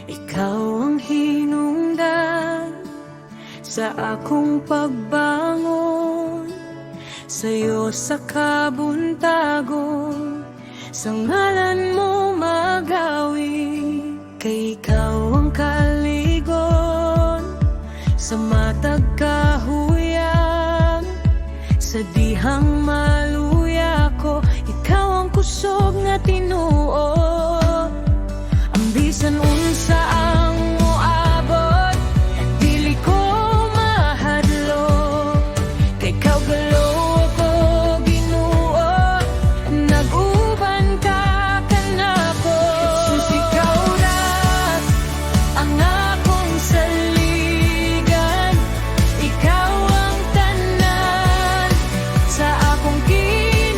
Ikaw ang hinungdan sa akong pagbangon, sa'yo sa kabuntagon, sa ngalan mo magawi. Kay ikaw ang kaligon sa matag kahuyang, sa dihang maluya ko. Ikaw ang kusog nga tinuo, ang bisan unsa ang moabot, dili ko mahadlok. Kay ikaw galo ako Ginoo, nag-uban ka kanako. Jesus, ikaw ra ang akong saligan, ikaw ang tanan sa akong kinabuhi.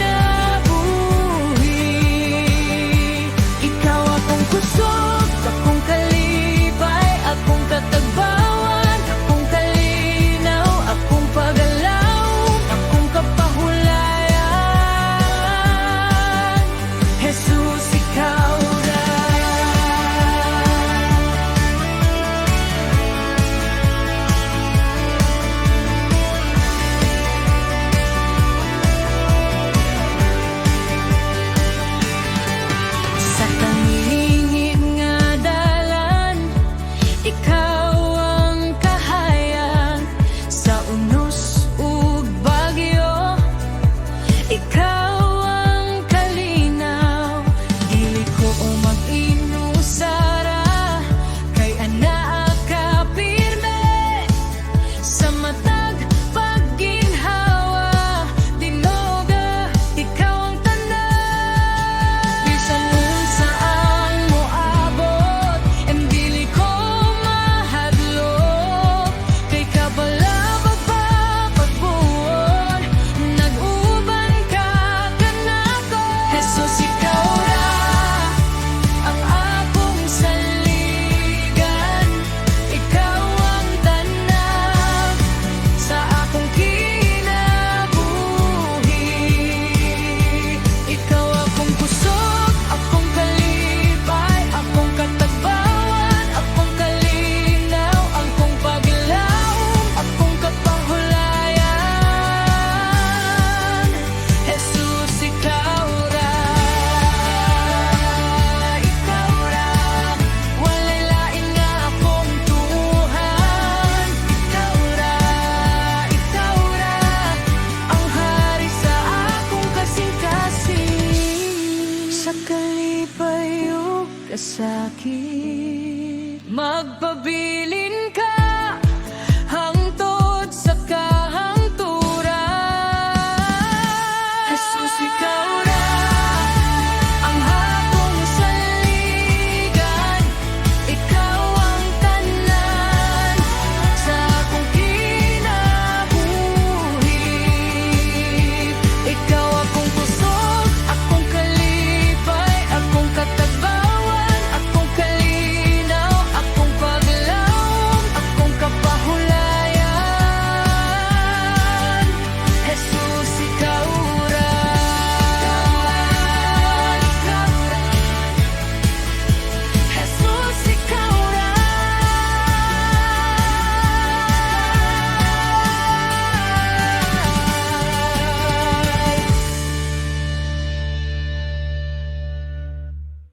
Ikaw akong kusog, akong kalipay, akong katagbawan, akong kalinaw, akong pagalaw, akong kapahulayan. Jesus, ikaw ra. Sa tangingid nga dalan, ikaw ang kahayag. Sa unos ug bagyo, ikaw ang kalinaw. Dili ko mag-inusara, kay anaa ka pirme sa matag pagginhawa. Dinoga, ikaw ang tanan, bisan unsa ang moabot, and dili ko mahadlok. Kay kabalabag pa pagbuon, nag-uban ka kanako. Jesus, ikaw ra ang akong saligan, ikaw ang tanan sa akong kinabuhi. Ikaw akong kusog, akong kalipay, akong katagbawan, akong kalinaw, akong paglaw, akong kapahulayan. Jesus, ikaw ra, ikaw ra, walay lain nga akong tuhan. Ikaw ra, ang hari sa akong kasing-kasing. Sa kalipay o kasakit, magpabili